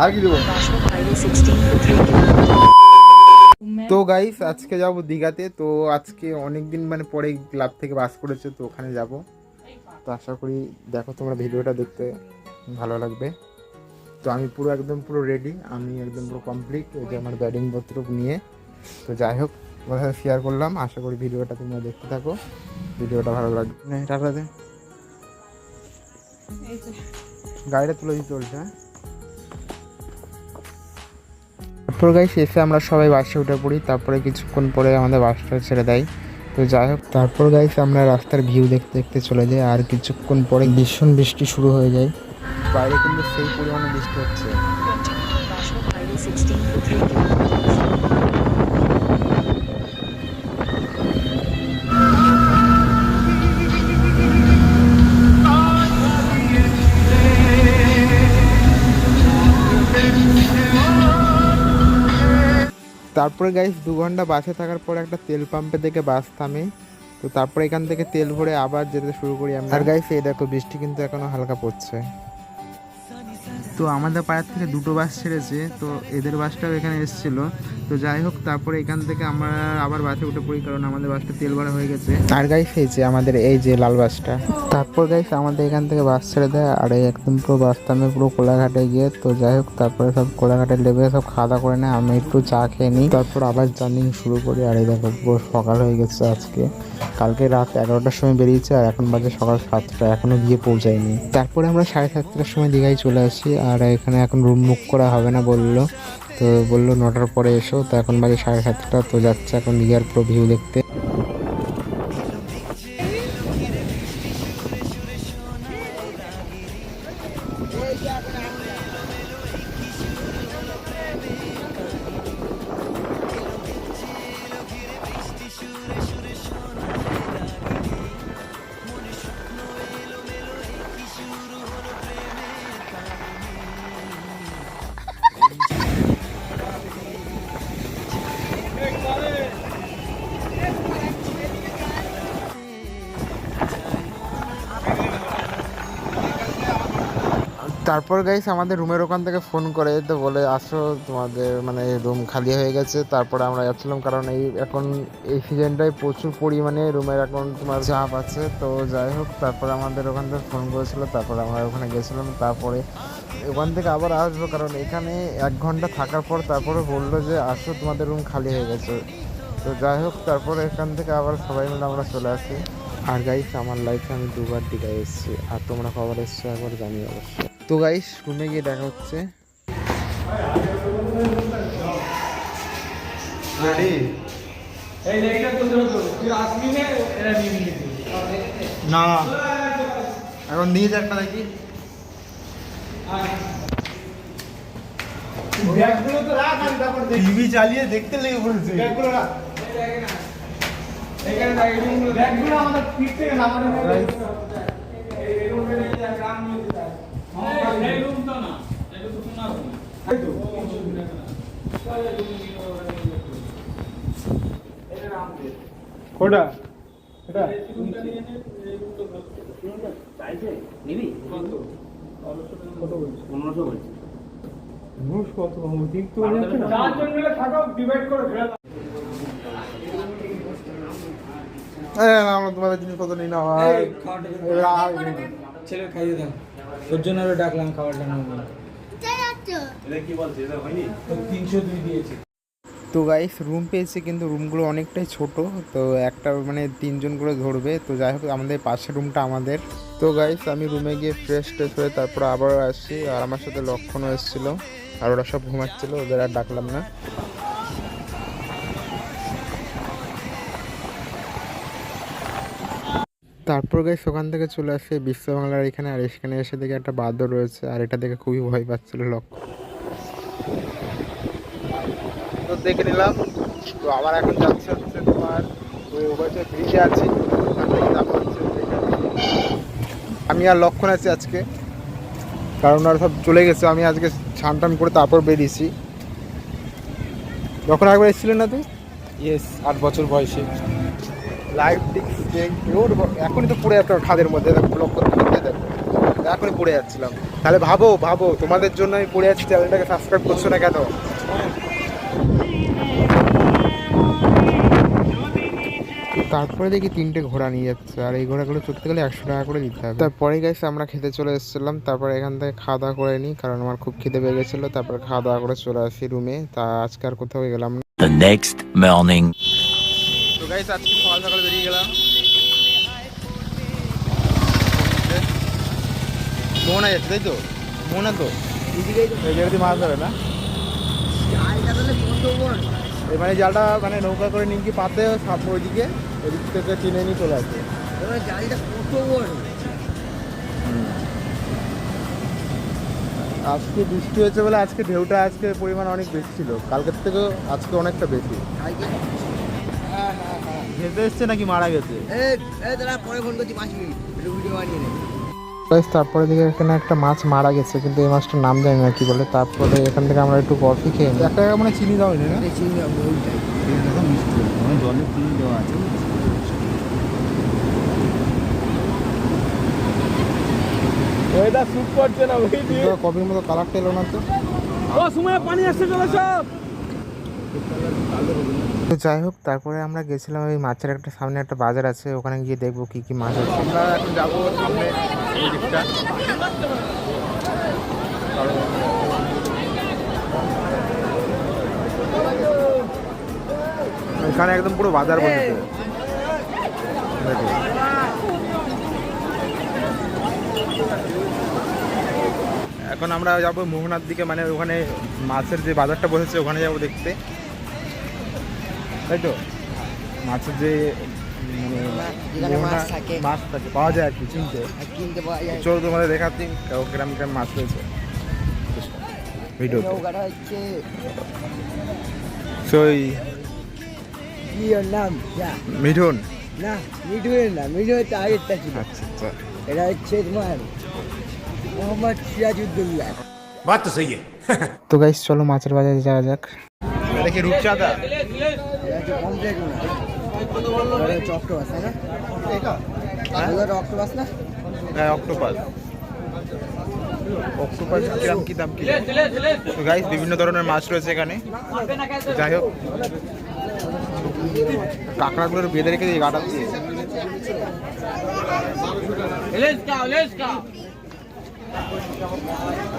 আর কি দেবো? তো গাইস আজকে যাব দীঘাতে। তো আজকে অনেক দিন মানে পরে ক্লাব থেকে বাস করেছে, তো ওখানে যাব। তো আশা করি দেখো তোমরা ভিডিওটা দেখতে ভালো লাগবে। তো আমি পুরো রেডি, আমি একদম পুরো কমপ্লিট, এই যে আমার ব্যাটিং পত্র নিয়ে। তো যাই হোক, তোমার সাথে শেয়ার করলাম। আশা করি ভিডিওটা তোমরা দেখতে থাকো, ভিডিওটা ভালো লাগবে। টাটা দে, গাড়িটা তুলে দিতে চলছে। হ্যাঁ, তারপর গাইস এসে আমরা সবাই বাসে উঠে পড়ি। তারপরে কিছুক্ষণ পরে আমাদের বাসটা ছেড়ে দেয়। তো যাই হোক, তারপর গাইস আমরা রাস্তার ভিউ দেখতে দেখতে চলে যাই। আর কিছুক্ষণ পরে ভীষণ বৃষ্টি শুরু হয়ে যায়। বাইরে কিন্তু সেই পরিমাণে বৃষ্টি হচ্ছে। তারপরে গাইস 2 ঘন্টা বাসে থাকার পর একটা তেল পাম্পে থেকে বাস থামে। তো তারপরে এখান থেকে তেল ভরে আবার যেতে শুরু করি আমরা। আর গাইস এই দেখো, বৃষ্টি কিন্তু এখনো হালকা পড়ছে। তো আমাদের পাড়ার থেকে 2টো বাস ছেড়েছে, তো এদের বাসটাও এখানে এসেছিল। তো যাই হোক, তারপরে এখান থেকে আমরা আবার বাসে উঠে পড়ি, কারণ আমাদের বাসটা তেল ভরা হয়ে গেছে। আর গাইস এই যে আমাদের এই যে লাল বাসটা। তারপর গাইস আমাদের এখান থেকে বাস ছেড়ে দেয়, আর এই একদম পুরো বাস থামে পুরো কোলাঘাটে গিয়ে। তো যাই হোক, তারপরে সব কোলাঘাটে লেবে সব খাওয়া দাওয়া করে নেয়, আমি একটু চা খেয়ে নিই। তারপর আবার জার্নি শুরু করি। আর এই দেখো, পুরো সকাল হয়ে গেছে আজকে। কালকে রাত 11টার সময় বেরিয়েছে, আর এখন বাজে সকাল 7টা, এখনো গিয়ে পৌঁছায়নি। তারপরে আমরা 7:30টার সময় দীঘায় চলে আসি। আর এখানে এখন রুম বুক করা হবে না বললো, তো বললো 9টার পরে এসো। তো এখন বাজে 7:30টা। তো যাচ্ছে এখন দীঘার পুরো ভিউ দেখতে। তারপর গাইস আমাদের রুমের ওখান থেকে ফোন করে, তো বলে আসো তোমাদের মানে রুম খালি হয়ে গেছে। তারপরে আমরা যাচ্ছিলাম, কারণ এখন এই সিজনটায় প্রচুর পরিমাণে রুমের এখন তোমার চাপ আছে। তো যাই হোক, তারপরে আমাদের ওখান থেকে ফোন করেছিল, তারপরে আমরা ওখানে গেছিলাম। তারপরে ওখান থেকে আবার আসবো, কারণ এখানে 1 ঘন্টা থাকার পর তারপরে বললো যে আসো তোমাদের রুম খালি হয়ে গেছে। তো যাই হোক, তারপরে এখান থেকে আবার সবাই মিলে আমরা চলে আসি। আর গাইস আমার লাইফে আমি 2বার দীঘায় এসেছি, আর তোমরা কবার এসছো একবার জানিও অবশ্যই। তো গাইস রুমে গিয়ে দেখা হচ্ছে। না এখন নিয়ে যা একটা দেখি। টিভি চালিয়ে দেখতে লেগে পড়েছে। কোটা এটা চাইছে নিবি কত? 1500 বলছি। ঘুষ কত হবে? কিন্তু চারজন মিলে থাকো, ডিভাইড করে ফেলে দাও। আমরা তোমাদের জিনিস কত নিই না ভাই। ছেলে খাইয়ে দাও, তোর জন্য ডাকলাম খাবারটা না। এটা কি বলছে, এটা হয়নি? 302 দিয়েছে। তো গাইস রুম পেয়েছে, কিন্তু রুমগুলো অনেকটাই ছোট। তো একটা মানে 3 জন করে ধরবে। তো যাই হোক, আমাদের পাশের রুমটা আমাদের। তো গাইস আমি রুমে গিয়ে ফ্রেশ ট্রেশ হয়ে তারপর আবার আসছি। আর আমার সাথে লক্ষণও এসেছিলো, আর ওরা সব ঘুমাচ্ছিলো, ওদের আর ডাকলাম না। তারপর গাইস ওখান থেকে চলে আসে বিশ্ব বাংলার এখানে। আর এখানে এসে দেখে একটা বাদর রয়েছে, আর এটা দেখে খুবই ভয় পাচ্ছিল লক্ষণ। তো দেখে নিলাম। তো আবার এখন যাচ্ছে হচ্ছে তোমার ওই ব্রিজে আছি। আমি আর লক্ষণ আছি আজকে, কারণ ওরা সব চলে গেছে। আমি আজকে স্নান টান করে তারপর বেরিয়েছি। যখন একবার এসেছিলেন না তুই? ইয়েস, 8 বছর বয়সে। লাইভ এখনই তো পড়ে যাচ্ছে খাদের মধ্যে, লক্ষ্য দেখো এখনই পড়ে যাচ্ছিলাম। তাহলে ভাবো ভাবো তোমাদের জন্য আমি পড়ে আছি, চ্যানেলটাকে সাবস্ক্রাইব করছো না কেন? তারপরে দেখি 3টে ঘোড়া নিয়ে যাচ্ছে, আর এই ঘোড়াগুলো চড়তে গেলে 100 টাকা করে দিতে হবে। তারপরে গাইস আমরা খেতে চলে এসেছিলাম, তারপরে এখান থেকে খাওয়া দাওয়া করে নিই, কারণ আমার খুব খিদে পেয়ে গেছিলো। তারপর খাওয়া দাওয়া করে চলে আসি রুমে। তা আজকে আর কোথাও গেলাম না। The next morning. তো গাইস আজকে সকাল সকাল বেরিয়ে গেলাম। মোহনা যাচ্ছে তাই তো? মোহনা তো এই জায়গাতে মাছ ধরে না, এবারে জালটা মানে নৌকা করে নিমকি পাতে ওইদিকে ওইদিক থেকে টেনে নিয়ে চলে আসে। আজকে বৃষ্টি হয়েছে বলে আজকে ঢেউটা আজকে পরিমাণ অনেক বেশি ছিল, কালকের থেকেও আজকে অনেকটা বেশি। ভেসে এসছে নাকি মারা গেছে? তারপরে দিকে এখানে একটা মাছ মারা গেছে, কিন্তু এই মাছটার নাম জানি না কি বলে। তারপরে এখান থেকে আমরা একটু কফি খেয়ে নিই। একটা মানে চিনি দাও না? চিনি জলে চিনি দেওয়া আছে। কফির মতো কালারটা এলো না তো। পানি আসছে, চলে সব। তো যাই হোক, তারপরে আমরা গেছিলাম ওই মাছের একটা সামনে একটা বাজার আছে, ওখানে গিয়ে দেখবো কি কি মাছ আছে। আমরা এখন যাবো সামনে এই দিকটা, এখানে একদম পুরো বাজার বসেছে। এখন আমরা যাবো মোহনার দিকে, মানে ওখানে মাছের যে বাজারটা বসেছে ওখানে যাবো দেখতে, তাই তো? মাছের যে মাছ থাকে পাওয়া যায় আর কি, কিনতে পাওয়া যায়। চলো তোমাদের দেখাচ্ছি গ্রাম গ্রাম মাছ রয়েছে ভিডিও। মিঠুন না, মিঠুনের না, মিঠুনের তো আগেরটা ছিল। আচ্ছা আচ্ছা, এটা হচ্ছে তোমার মোহাম্মদ সিরাজউদ্দৌলা। बात तो सही है. তো গাইস চলো মাছের বাজারে যাওয়া যাক। দেখি রূপচাঁদা কমপ্লিট না, অক্টোপাস তাই না? অক্টোপাস না? হ্যাঁ অক্টোপাস। অক্টোপাস কিরম কি দাম কি? তো গাইস বিভিন্ন ধরনের মাছ রয়েছে এখানে। যাই হোক, কাঁকড়াগুলোর বেঁধে রেখে দিয়ে গাটাচ্ছি।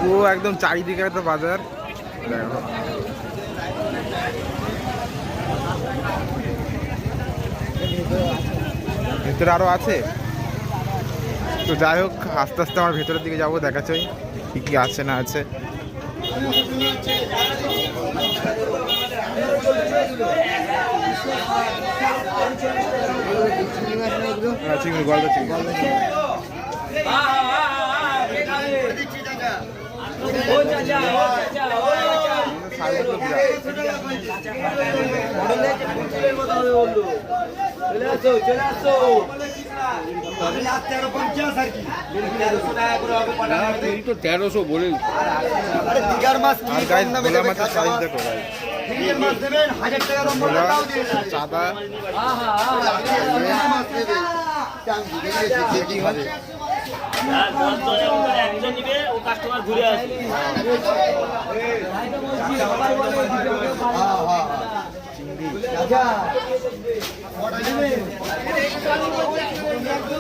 ও একদম চারিদিকে একটা বাজার। ভেতরে আরো আছে। তো যাই হোক, আস্তে আস্তে আমার ভেতরের দিকে যাবো, দেখাচ্ছি কি কি আছে না আছে। চিংড়ি, গলদা চিংড়ি। তেরোশো বলে চাঁদা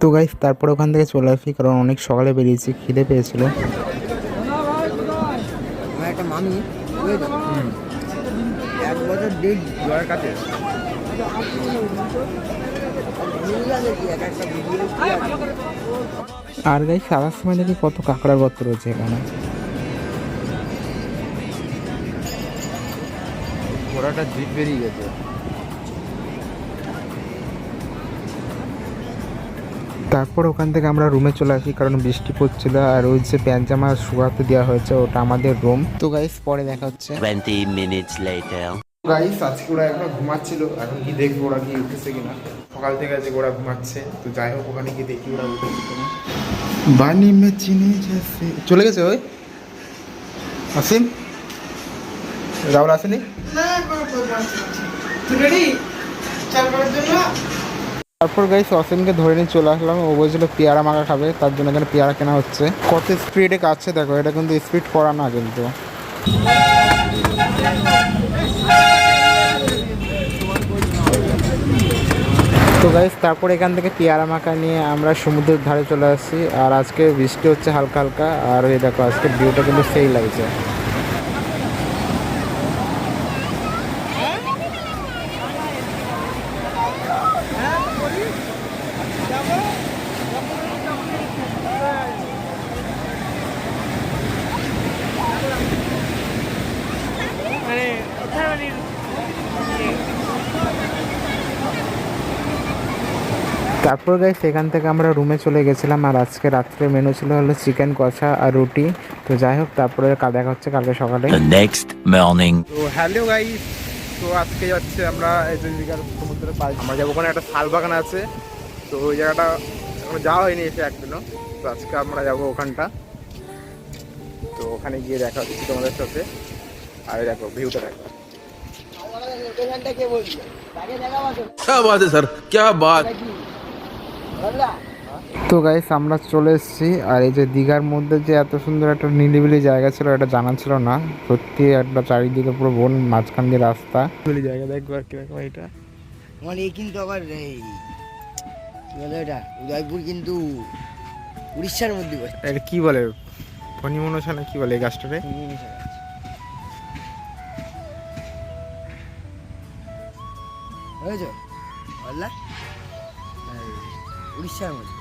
তো গাইস তারপরে ওখান থেকে চলে আসি, কারণ অনেক সকালে বেরিয়েছি, খিদে পেয়েছিল। আমার একটা মামি 1 বছর ডেট জয়ের কাছে আর গাইস সারার সময় দেখি কত কাঁকড়ার গর্ত রয়েছে এখানে। ঘোড়াটা জিপ বেরিয়ে গেছে। তারপর ওখান থেকে আমরা রুমে চলে আসি, কারণ বৃষ্টি পড়ছিল, আর ওই যে প্যান্ট জামা শুকাতে দেওয়া হয়েছে ওটা আমাদের রুম। তো গাইস পরে দেখা হচ্ছে। 20 minutes later. গাইস আজকে ওরা এখন ঘুমাচ্ছিল, এখন কি দেখবো ওরা কি উঠেছে কিনা। সকাল থেকে আজকে ওরা ঘুমাচ্ছে, তো যাই হোক ওখানে গিয়ে দেখি ওরা উঠেছে কিনা। বানি মে চিনে গেছে, চলে গেছে ওই আসিম। রাহুল আসেনি? তারপর গাইস অসীমকে ধরে নিয়ে চলে আসলাম, ও বলছিল পেয়ারা মাখা খাবে, তার জন্য এখানে পেয়ারা কেনা হচ্ছে। কত স্পিডে কাটছে দেখো, এটা কিন্তু স্পিড করা না কিন্তু। তো গাইস তারপর এখান থেকে পেয়ারা মাখা নিয়ে আমরা সমুদ্রের ধারে চলে আসছি। আর আজকে বৃষ্টি হচ্ছে হালকা হালকা, আর এই দেখো আজকে ভিউটা কিন্তু সেই লাগছে। তারপর গাইস সেখান থেকে আমরা রুমে চলে গেছিলাম। আর আজকে রাত্রে মেনু ছিল হলো চিকেন কষা আর রুটি। তো যাই হোক, তারপরে দেখা হচ্ছে কালকে সকালে। The next morning. তো হ্যালো গাইস, তো আজকে যাচ্ছে আমরা এই যে দীঘার সমুদ্রের পাড়ে। আমরা যাবো, ওখানে একটা শাল বাগান আছে, তো ওই জায়গাটা আমরা যাওয়া হয়নি এসে একদিনও। তো আজকে আমরা যাবো ওখানটা, তো ওখানে গিয়ে দেখা হচ্ছে তোমাদের সাথে। আর দেখো ভিউটা দেখো। क्या बात है सर, क्या बात। তো গাইস আমরা চলে এসেছি। আর এই যে দীঘার মধ্যে যে এত সুন্দর একটা নিরিবিলি জায়গা ছিল, এটা জানা ছিল না। সত্যি একটা চারিদিকে পুরো বন, মাঝখান দিয়ে রাস্তা। নিরিবিলি জায়গা দেখবো আর কিরকম এটা। আমার এই কিন্তু আবার এই কি বলে এটা, উদয়পুর কিন্তু উড়িষ্যার মধ্যে বসে। এটা কি বলে, ফণিমনসা না কি বলে এই গাছটারে? বুঝেছো বললা, উড়িষ্যার মধ্যে।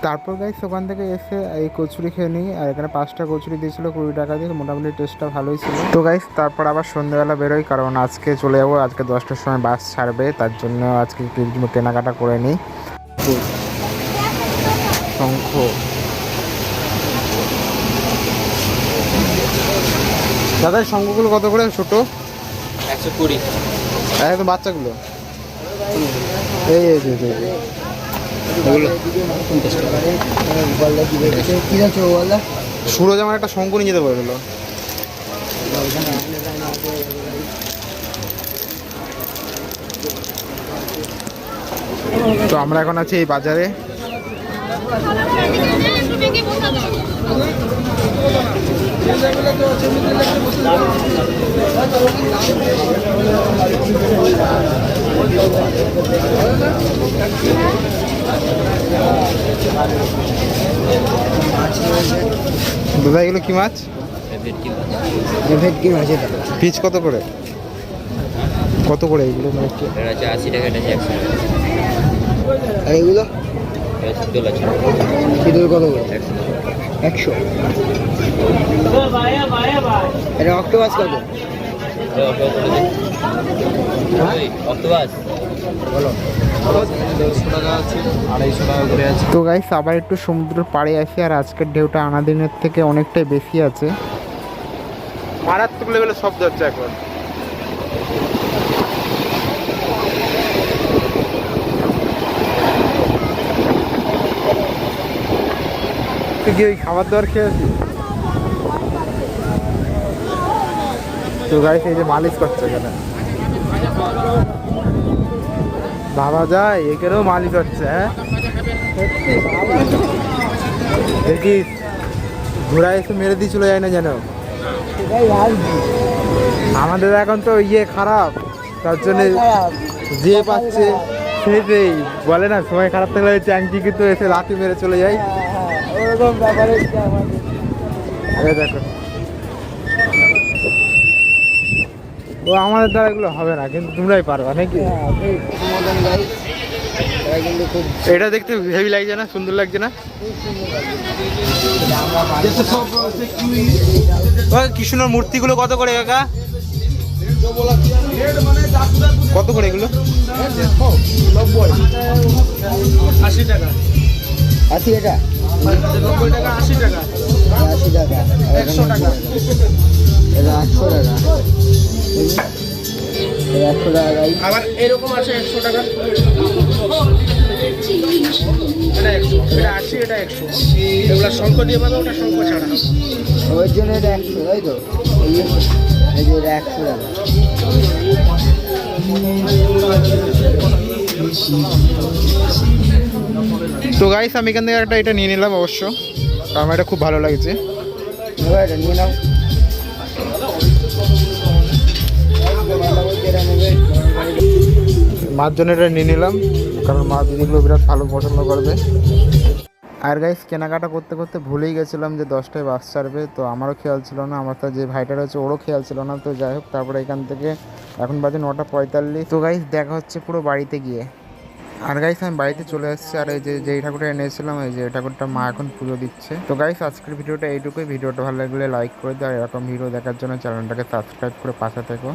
তারপর গাইস ওখান থেকে এসে এই কচুরি খেয়ে নিই। আর এখানে 5টা কচুরি দিয়েছিল 20 টাকা দিয়ে, মোটামুটি টেস্টটা ভালোই ছিল। তো গাইস তারপর আবার সন্ধ্যাবেলা বেরোই, কারণ আজকে চলে যাবো। আজকে 10টার সময় বাস ছাড়বে, তার জন্য আজকে কিছু কেনাকাটা করে নিই। শঙ্খ, দাদা শঙ্খগুলো কত করে ছোট? 120। একদম বাচ্চাগুলো এই এই যে সুরজ আমার একটা শঙ্খ নিয়ে যেতে বললো। তো আমরা এখন আছি এই বাজারে। দাদা এগুলো কি মাছ? ভেটকি মাছ। এটা পিস কত করে? কত করে এগুলো? মানে কি? এটা হচ্ছে 80 টাকা, এটা হচ্ছে 100 টাকা। আর এগুলো এটা হচ্ছে দোল আছে, শীতল কত করে? 100। 100। এটা অক্টোপাস কত? অক্টোপাস তো গাইস আবার একটু সমুদ্রের পাড়ে আসি। আর আজকের ঢেউটা আনাদিনের থেকে অনেকটাই বেশি আছে, মারাত্মক লেভেলের শব্দ হচ্ছে এখন। তুই কি ওই খাবার দাবার খেয়েছি? তো গাইস এই যে মালিশ করছে এখানে, বাবা যায় এখানেও মালিশ হচ্ছে। হ্যাঁ দেখিস ঘোড়া এসে মেরে দিয়ে চলে যায় না যেন। আমাদের এখন তো ইয়ে খারাপ, তার জন্য যে পাচ্ছে সেই বলে না, সময় খারাপ থাকলে চ্যাংটি কিন্তু এসে লাথি মেরে চলে যায়। ওরকম ব্যাপারে আরে দেখো, ও আমাদের দ্বারা এগুলো হবে না, কিন্তু তোমরাই পারবা নাকি? কিন্তু খুব এটা দেখতে হেভি লাগছে না, সুন্দর লাগছে না? কৃষ্ণর মূর্তিগুলো কত করে কাকা? কত করে এগুলো? 80 টাকা। 80 টাকা? 90 টাকা, 80 টাকা, 80 টাকা, 100 টাকা। এটা 800 টাকা। 100 টাকা। আবার এরকম আছে 100 টাকা। এটা 100, এটা 80, এটা 100। এগুলো শঙ্খ দিয়ে পাবে, ওটা শঙ্খ ছাড়া। ওই জন্য এটা 100, তাই তো? এই যে এটা 100 টাকা। তো গাইস আমি এখান থেকে একটা এটা নিয়ে নিলাম অবশ্য, কারণ আমার এটা খুব ভালো লাগছে। নেবে এটা নিয়ে নাও। মার জন্য এটা নিয়ে নিলাম, কারণ মা দিদিগুলো বিরাট ভালো পছন্দ করবে। আর গাইস কেনাকাটা করতে করতে ভুলেই গেছিলাম যে 10টায় বাস ছাড়বে, তো আমারও খেয়াল ছিল না, আমার তো যে ভাইটার হচ্ছে ওরও খেয়াল ছিল না। তো যাই হোক, তারপরে এখান থেকে এখন বাজে 9:45। তো গাইস দেখা হচ্ছে পুরো বাড়িতে গিয়ে। আর গাইস আমি বাড়িতে চলে এসেছি, আর এই যে ঠাকুরটা এনেছিলাম, এই যে ঠাকুরটা মা এখন পুজো দিচ্ছে। তো গাইস আজকের ভিডিওটা এইটুকুই। ভিডিওটা ভালো লাগলে লাইক করে দাও, এরকম ভিডিও দেখার জন্য চ্যানেলটাকে সাবস্ক্রাইব করে পাশে থেকো।